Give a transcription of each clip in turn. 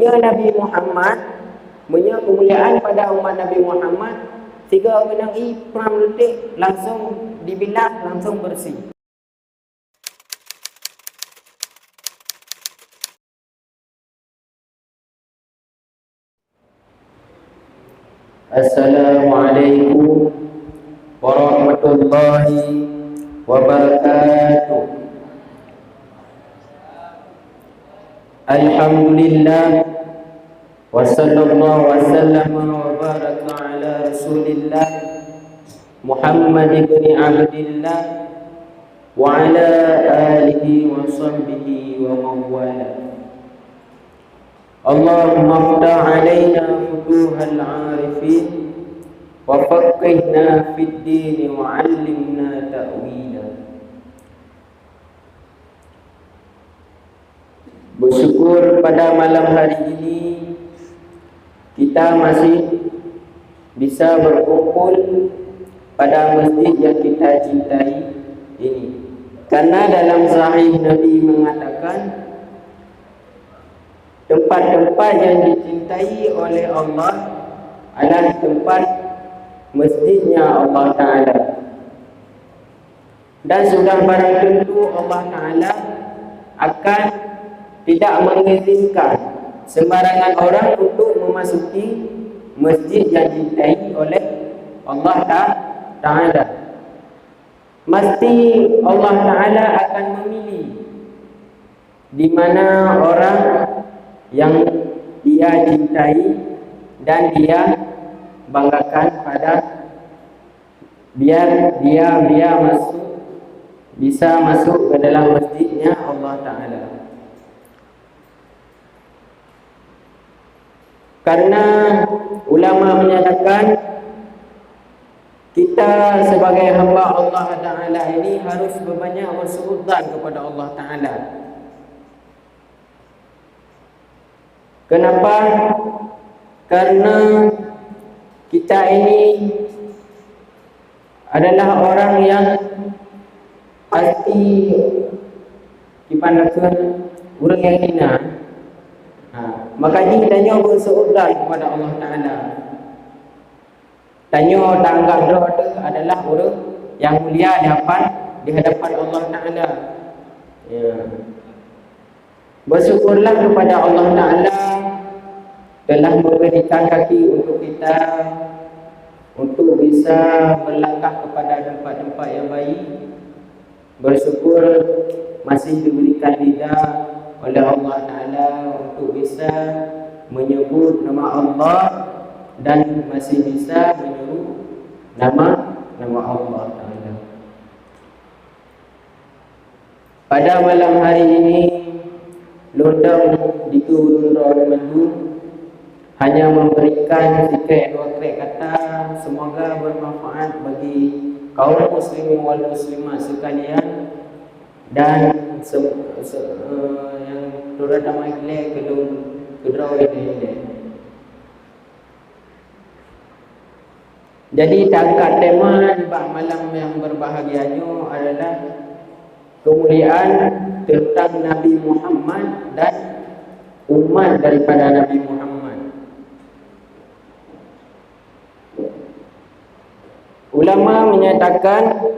Munya Nabi Muhammad, munya kemuliaan pada umat Nabi Muhammad, tiga benang pram detik langsung dibilas, langsung bersih. Assalamualaikum warahmatullahi wabarakatuh. Alhamdulillah wa sallallahu wa sallama wa baraka ala Rasulillah Muhammad ibn Abdillah wa ala alihi wa sahbihi wa mawala. Allahumma ftah alaina futuhal arifin wa faqihna fid din wa 'allimna ta'wila. Bersyukur pada malam hari ini kita masih bisa berkumpul pada masjid yang kita cintai ini. Karena dalam sahih Nabi mengatakan tempat-tempat yang dicintai oleh Allah adalah tempat masjidnya Allah Ta'ala. Dan sudah barang tentu Allah Ta'ala akan tidak mengizinkan sembarangan orang untuk memasuki masjid yang dicintai oleh Allah Ta'ala. Mesti Allah Ta'ala akan memilih di mana orang yang dia cintai dan dia banggakan pada biar dia bisa masuk ke dalam masjidnya Allah Ta'ala. Karena ulama menyatakan kita sebagai hamba Allah Ta'ala ini harus berbanyak bersuudzon kepada Allah Ta'ala. Kenapa? Karena kita ini adalah orang yang pasti dipandangkan orang yang hina. Maka kita tanya bersuudzon kepada Allah Ta'ala. Tanya tanggap doa adalah orang yang mulia di hadapan Allah Ta'ala. Ya. Bersyukurlah kepada Allah Ta'ala telah memberikan kaki untuk kita untuk bisa melangkah kepada tempat-tempat yang baik. Bersyukur masih diberikan lidah oleh Allah Ta'ala untuk bisa menyebut nama Allah dan masih bisa menyebut nama Allah Ta'ala. Pada malam hari ini London di Turun Mendung hanya memberikan sikit dua krek kata, semoga bermanfaat bagi kaum muslimin wal muslimat sekalian dan yang turut damai kedraw ini. Jadi angkat tema di malam yang berbahagianya adalah kemuliaan tentang Nabi Muhammad dan umat daripada Nabi Muhammad. Ulama menyatakan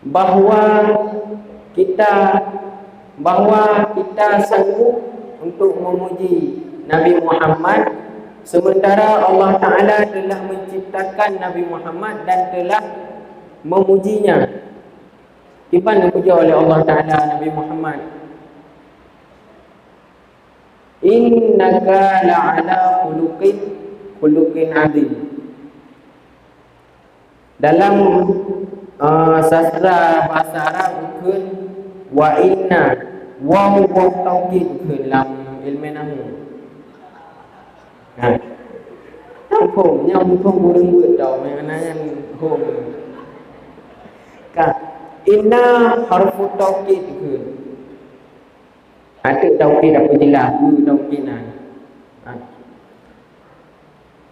bahawa kita sanggup untuk memuji Nabi Muhammad sementara Allah Ta'ala telah menciptakan Nabi Muhammad dan telah memujinya. Di mana dipuja oleh Allah Ta'ala Nabi Muhammad? Innaka la'ala khuluqin azim. Dalam sastra bahasa Arab bukan wa inna wa tauhid dalam ilmu nahwu. Home yang boleh buat tau mengenai home. Inna harfu tauhid ke. Ada tauhid apa jelas tauhidan.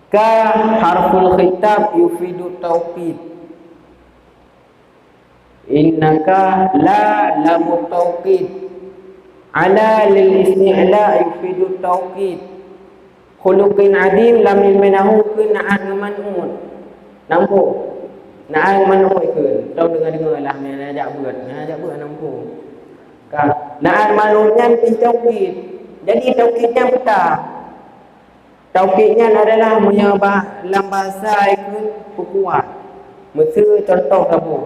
Ka harful khitab yufidu tauhid. Innaka la lamu tauhid ala lil isti'la yufidu tauqid khuluqin adim lam ilminahu ke na'an man'un. Nampak na'an man'un ke tahu dengar lah ni ajak buat nampak kan na'an man'unnya pi tauqid. Jadi tauqidnya betul. Tauqidnya adalah menyebab dalam bahasa ikut kuat. Mesra contoh kamu.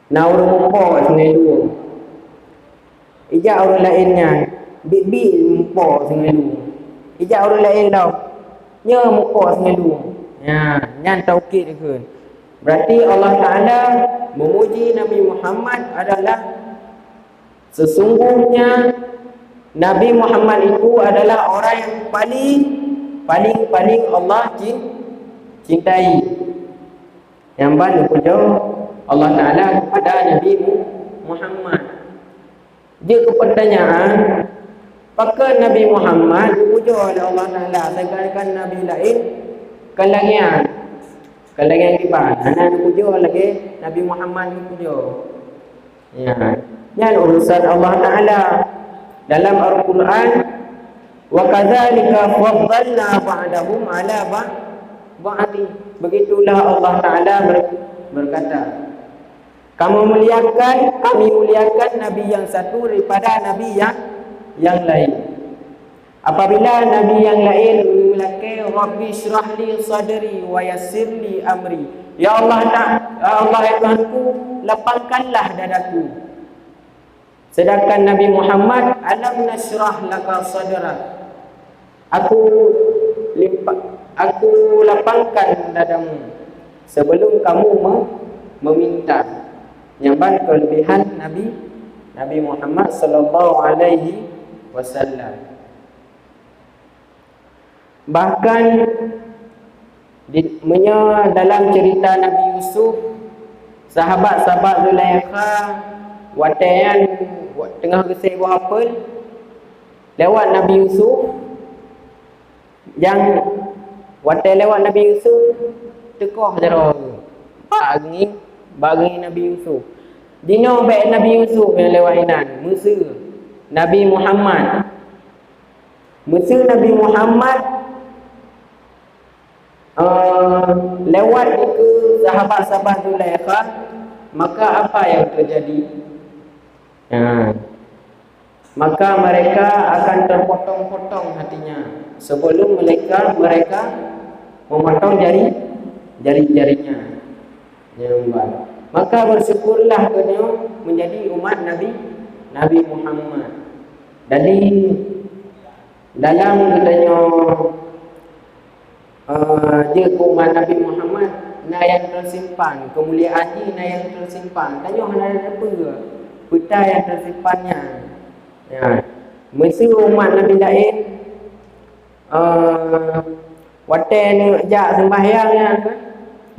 Naur mumpo sungai dua. Ijak orang lainnya big mumpo sungai dua. Ijak orang lain tau. Nya mumpo sungai dua. Ya, nyan tauqid ke. Berarti Allah Taala memuji Nabi Muhammad adalah sesungguhnya Nabi Muhammad itu adalah orang yang paling Allah cintai. Yang banyak puja Allah Ta'ala kepada Nabi Muhammad. Dia kepertanyaan, apakah Nabi Muhammad dipuja oleh Allah Ta'ala sedangkan Nabi lain kalangan kibar. Anak dipuja lagi Nabi Muhammad dipuja. Ya, yang urusan Allah Ta'ala dalam Al-Quran, wa kadzalika faddalna ba'dahum 'ala ba'di. Begitulah Allah Taala berkata, kami muliakan nabi yang satu daripada nabi yang lain. Apabila nabi yang lain memulakan rabbi syrah li sadri wa yassir li amri. Ya Allah Tuhanku, lapangkanlah dadaku. Sedangkan Nabi Muhammad, alam nasyrah laka sadrak. Aku lapangkan dadamu sebelum kamu meminta. Nyamban kelebihan Nabi Muhammad sallallahu alaihi wasallam. Bahkan dalam cerita Nabi Yusuf, sahabat-sahabat Zulaikha watayan tengah gesek buah apel lewat Nabi Yusuf, yang watai lewat Nabi Yusuf tekoh jara bagi Nabi Yusuf. Dino baik Nabi Yusuf yang lewat inan Musa Nabi Muhammad lewat ke sahabat-sahabat Zulaikha, maka apa yang terjadi? Maka mereka akan terpotong-potong hatinya sebelum mereka memotong jari-jarinya. Maka bersyukurlah kerana menjadi umat Nabi Muhammad. Jadi dalam katanya dia umat Nabi Muhammad na yang tersimpan, kemuliaan dia na yang tersimpan. Tanya ada apa ke? Peta yang tersimpannya. Ya. Mesti umat Nabi lain watai ni jak sembahyang ya kan.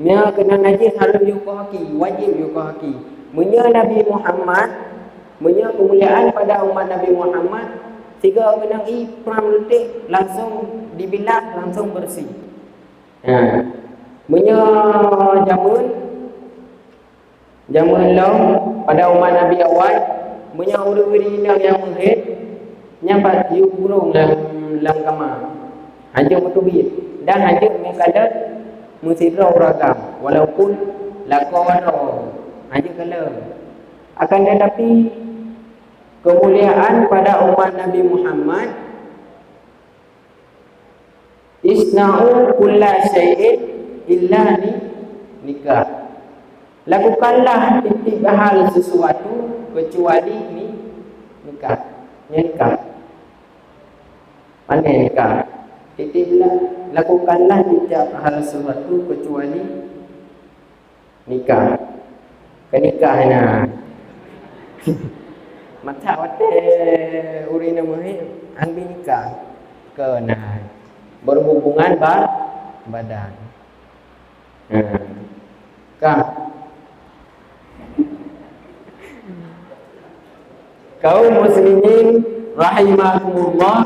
Nya kena najis harus yuqahaki, wajib yuqahaki. Munya Nabi Muhammad, munya kemuliaan pada umat Nabi Muhammad, tiga kena pram letik langsung dibilas langsung bersih. Ya. Munya zaman law pada umat Nabi awal, munya uri-uri yang menghid nyambat yu burung dalam kamar. Hanya mutubit dan hanya mengkadat musirah ragam walaupun lakawaro hanya kalam. Akan tetapi kemuliaan pada umat Nabi Muhammad, isna'u kulla syai'in illa nikah. Lakukanlah titik hal sesuatu kecuali nikah. Nikah. Mana nikah? Titiplah, lakukanlah tiap hal sesuatu kecuali nikah. Kenikahan. Mata wate urina muhim ambil nikah kena berhubungan badan. Kah? Kaum muslimin rahimakumullah,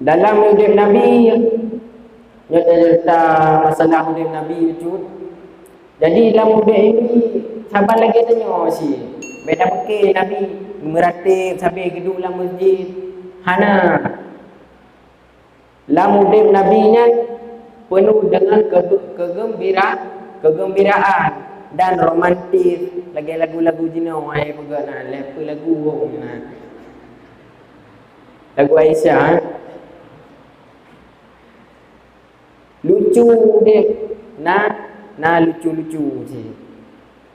dalam hidup Nabi cerita masalah hidup Nabi itu. Jadi dalam hidup ini sahabat lagi tanya si Beda pakai Nabi meratib sampai gedung dalam masjid. Hana lamudib Nabinya penuh dengan kegembiraan dan romantis. Lagi lagu-lagu jenuh ai pega nak lepa lagu nak. Lagu Aisyah. Lucu dia. Nah lucu-lucu je.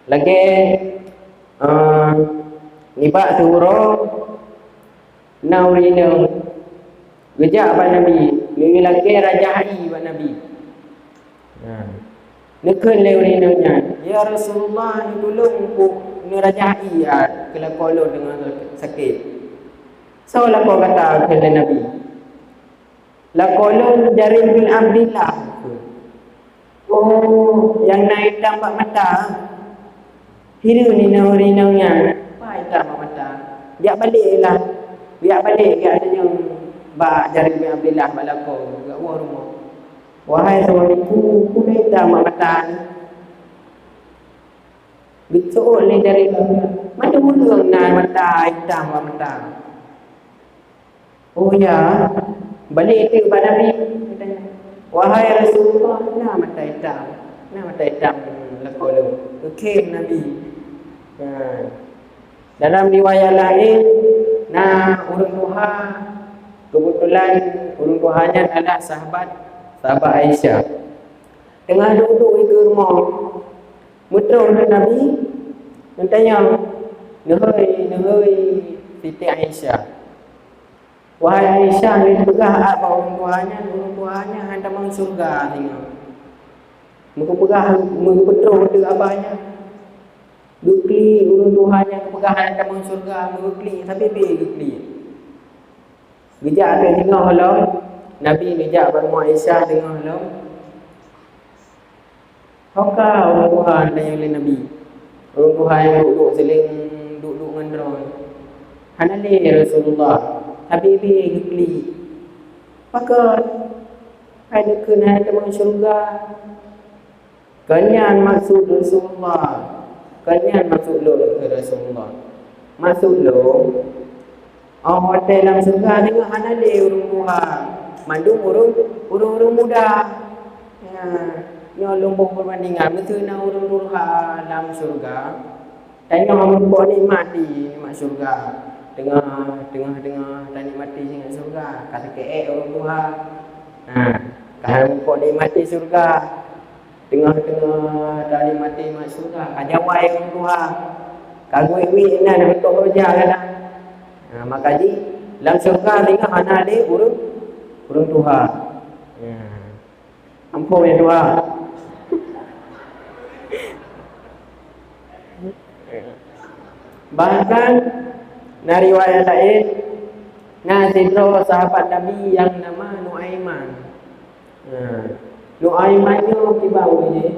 Lagi nibak turun naurina gejak ba Nabi ni lagi rajai ba Nabi nekeun leurinanya ya Rasulullah ni tolong ku ni rajai kala kolo dengan sakit salah kau kata kepada Nabi la kolo Jarir bin Abdullah oh yang naik tambak mata hiru ni naurinanya pai tambak mata dia baliklah biar balik dia ada yang Mbak Jarir bin Abdullah balako dekat luar rumah. Wahai suamiku, ku dah hitam mata ni. Besok ni Jarir bin Abdullah. Mana ulung nak mata hitam mata. Oh ya, balik ke kepada Nabi. Wahai Rasulullah, nak mata hitam. Nak mata hitam lako lu. Kekim Nabi. Dalam riwayat lain, urun Tuhan kebetulan urun Tuhannya adalah sahabat Aisyah. Tengah duduk di rumah, mutra Nabi bertanya, "Nahai Siti Aisyah. Wahai Aisyah, ni pegah apa urun Tuhannya hendak masuk surga tengok. Muka pegah muka betul dengan abahnya. Gukli urun Tuhannya kepegahan hendak masuk surga, gukli tapi gukli. Bijak ada tengah halau Nabi bijak bareng Aisyah tengah halau. Hokah orang Tuhan dan yang lain Nabi. Orang Tuhan yang duduk seling duduk dengan drone. Hanali Rasulullah. Habibi gukli. Maka ada kena ada masuk surga. Kenyan maksud Rasulullah. Kenyan maksud lo ke Rasulullah. Maksud lo hotel dalam surga tengok hanale urung Tuhan. Mandung urung muda. Ya, nyolong perbandingan betul nak urung Tuhan dalam surga. Tengok membuat nikmat surga. Tengah tak nikmati sangat surga. Kata ke urung Tuhan. Kalau membuat nikmati surga. Tengah-tengah tak nikmati mak surga. Kajawai urung Tuhan. Kagui nak betul kerja kan. Maka ji dalam syurga tengok anak dia urung Tuhan. Ampun ya Tuhan. Bahkan dari riwayat lain sidro sahabat Nabi yang nama Nuaiman. Nuaimannya kibau je.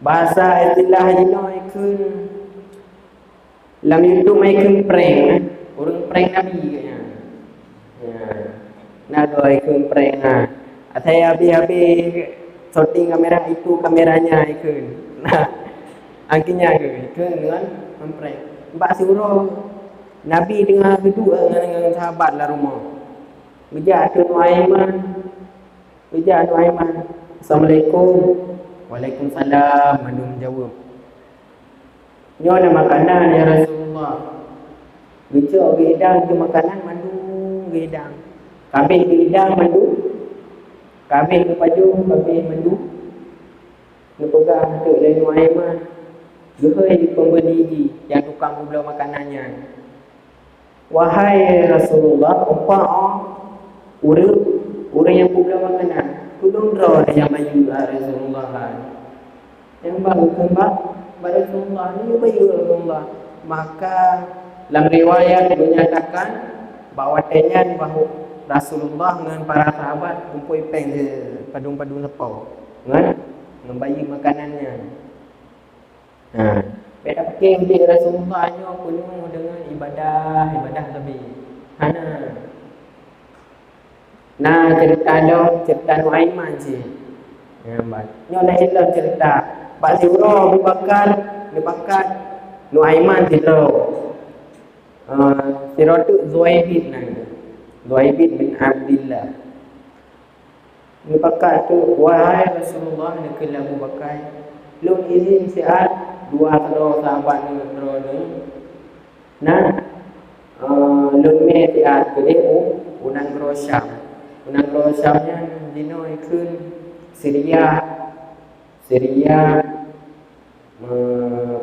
Bahasa istilah jino ikun lam YouTube ikun prank. Orang prank Nabi katnya. Nak ikun prank saya habis shooting kamera itu kameranya ikun. Angkinya ikun dengan prank. Mbak suruh Nabi tengah duduk dengan sahabat lah rumah. Bijak Nuaiman. Assalamualaikum. Waalaikumsalam. Mandum jawab. Nyo ada makanan ya Rasulullah. Bicara gedang ke makanan mandu gedang. Kambing ke gedang mandu. Kambing ke paju kambing mandu. Ni pegang tu lain Nuaiman. Gehai pembeli yang tukang belah makanannya. Wahai Rasulullah, orang yang belah makanan. Tolong draw yang bayu Rasulullah. Yang baru kembang Rasulullah ni bayu Rasulullah. Maka dalam riwayat menyatakan bahawa Rasulullah dengan para sahabat kumpul peng padung-padung lepau dengan bayi makanannya. Beda pakai di Rasulullah nya penuh dengan ibadah lebih. Cerita Nuaiman sih. Nyo dah hilang cerita. Pak Zura berbakat Nuaiman tidro. Tidro tu Zuaibid nama. Zuaibid bin Abdillah. Ni pakat tu, wahai Rasulullah nak Abu Bakar, lu izin siat dua kedua sahabat ni nah lu me siat ke unang Rosyam. Unang Rosyamnya dino ikun Syria,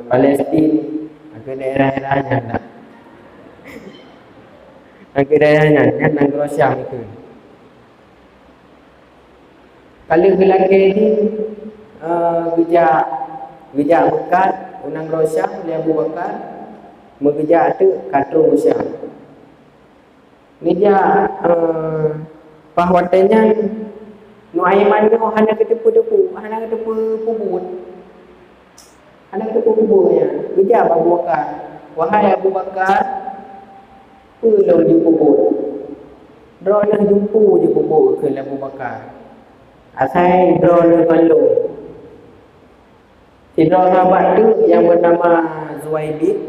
Palestin, ke daerah-daerahnya dah. Ke daerahnya unang Rosyam ikun. Kalau gelake ni gejak bekat unang Rosyam dia Abu Bakar menggejak tu katru Rosyam. Gejak pahwatanya Nuaiman tu hana ketepu-tepu, hana ketepu pubut. Hana ketepu pubutnya. Gejak Abu Bakar. Wahai Abu Bakar, perlu dipubut. Drone jumpu je pubut ke Abu Bakar. Asal drone malu. Si drone sahabat tu yang bernama Zuaibid,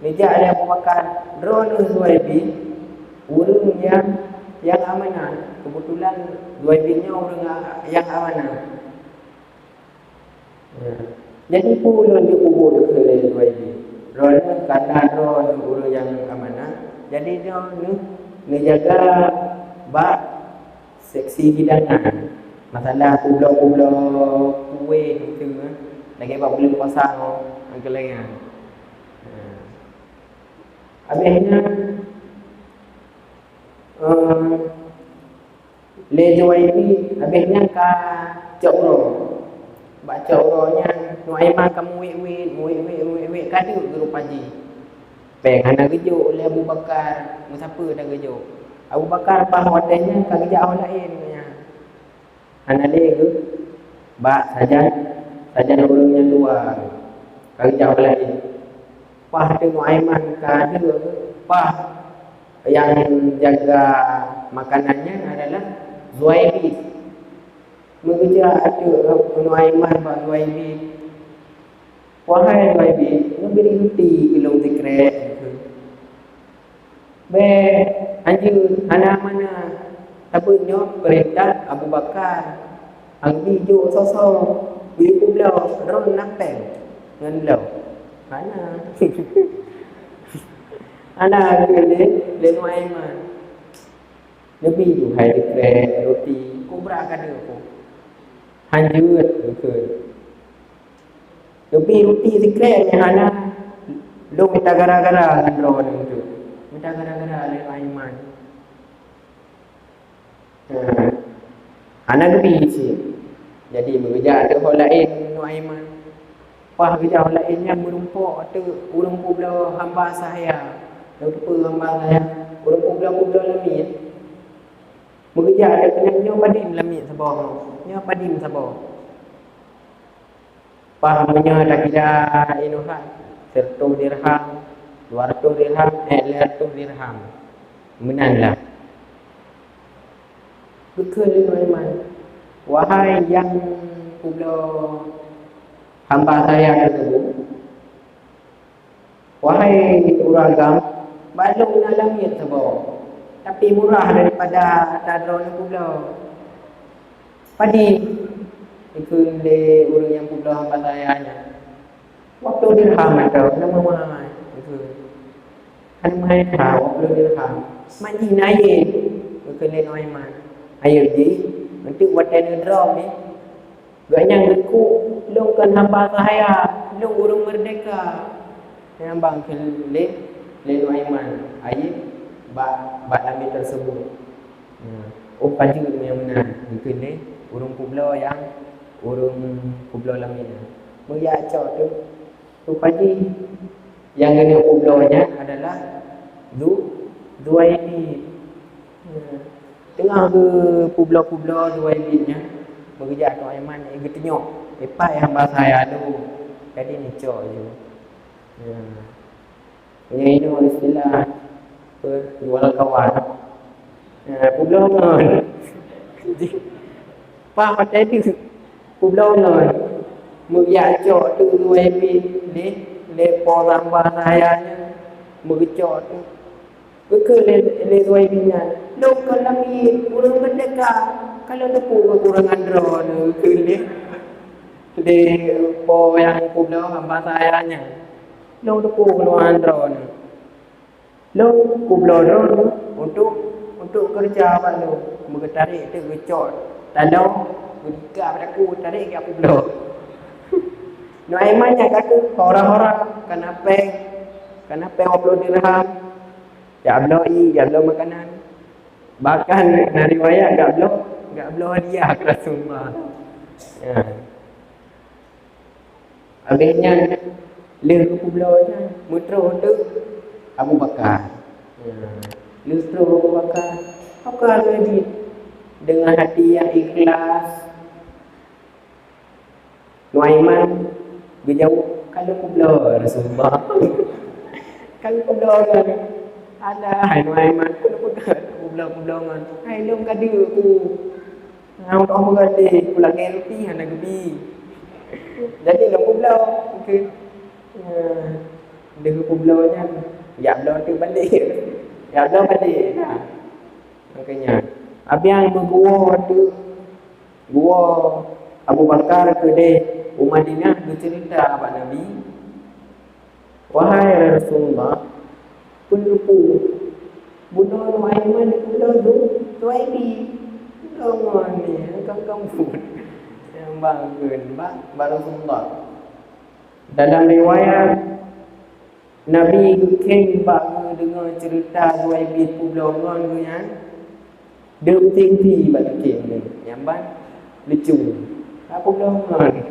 mijak dia Abu Bakar. Drone Zuaibid, urang yang amanah. Kebetulan Zuaibidnya orang yang amanah. Jadi pula dia kubur ke Zuaibid. Drone kata drone orang yang amanah. Jadi dia ni jaga bak seksi hidangan. Masalah pulau-pulau kuih itu lagi buat belum pasang angkelengan. Habisnya lejo ini habisnya ka cokro. Bak cokronya Nuaiman kamu wik kadu guru paji. Peng hana gejuk oleh Abu Bakar, siapa dah gejuk. Abu Bakar pah wadahnya ka gejak orang lain. Anak dia ke bak sajan orang yang luar kerja lain. Pah tu Nuaiman ada pah yang jaga makanannya adalah Zuaibid. Mengejar ada Nuaiman bak Zuaibid. Wahai Zuaibid, beri roti kilo zikrek. Be anjur anak mana Tabunya perintah Abu Bakar ang video sosok ibu beliau ron napeng dengan beliau mana anak le Nuaiman lebih tu hai dikre roti kubra kada ko hanjut ke lebih roti dikre nya anak lu minta gara-gara dengan ron itu minta gara-gara le Nuaiman. Anak lebih sih. Jadi bekerja ada orang lain Nuaiman. Pah kerja orang lainnya merumpuk tu urung pula hamba saya. Lupa hamba saya. Urung pula lamit. Bekerja ada kena nyo padim lamit sabah. Nyo padim sabah. Pah punya tak kira inuhan. 100 dirham, 200 dirham, 100 dirham. Menanlah. Betul Nuaiman. Wahai yang pula hamba saya tersebut. Wahai uragam, balung na langit sebab. Tapi murah daripada tadron pula. Padi itu le urang yang pula hamba saya nya. Waktu dirham atau nama mahal itu. Kan mahal waktu dirham. Manji naik betul Nuaiman. Ayo ji, nanti buat drum ni. Gaknya geku, lu kan hamba saya, lu urung merdeka. Yang bang le Nuaiman. Ayo, bak nabi tersebut. Oh paju yang mana? Mungkin le urung kublo yang urung kublo lamina. Mulia cok tu paju yang kena kublonya adalah dua ini. Tengah ke publo-publo Zuaibidnya bekerja Nuaiman ni getenyok lepas hamba saya tu jadi ni cok je. Ini istilah jual kawan. Publo ngon. Pa tadi publo ngon. Mulia cok tu Zuaibid ni lepo tambah sayanya bergecot ke le tuai bingan lo kalami kurang merdeka kalau lepo kekurangan drone ke le po yang kublo tambah sayanya lo lepo keluaran drone lo kublo drone untuk kerja apa lo tarik tu gecot talo berika pada aku tarik ke kublo no aimannya kata orang-orang kenapa 20 dirham jablo makanan bahkan dari riwayat jablo hadiah ke Rasulullah ya habisnya le kublo nya mutro tu Abu Bakar Lustro Abu Bakar apa lagi dengan hati yang ikhlas Nuaiman berjauh kalau kublo Rasulullah kalau kublo kan ada Nuaiman kublo ngan hai lu gade aku ngau tok gade pula ngerti hana gebi jadi lu kublo okey dia kublo nya ya belum tu balik nah makanya abiang bergua tu gua Abu Bakar ke dia Madinah dia cerita apa Nabi wahai Rasulullah penlupu bunuh Aiman bunuh tu Aibi orang ni kampung yang bangun Rasulullah dalam riwayat Nabi keng bang dengar cerita Aibi pulau orang tu yang dia tinggi balik keng yang ban lucu apa pulau orang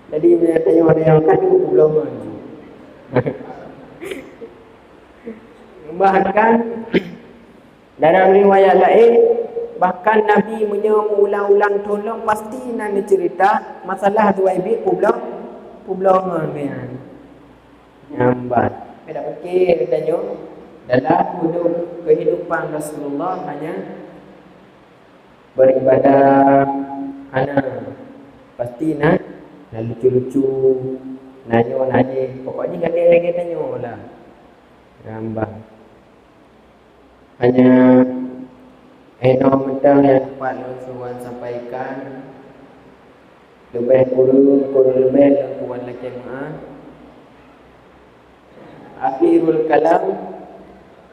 jadi dia tanya orang yang kan pulau orang bahkan dalam riwayat lain bahkan Nabi mengulang-ulang tolong pasti nak cerita masalah Aibi pulau orang yang nyambat tidak fikir tanya dalam hidup kehidupan Rasulullah hanya beribadah hanya pasti nak lucu-lucu nanya pokoknya enggak ada lagi tanya lah nyambat hanya mentang yang dapat Rasulullah sampaikan lebih kurang lebih kuat lagi akhirul kalam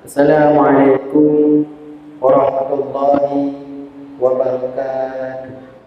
Assalamualaikum warahmatullahi wabarakatuh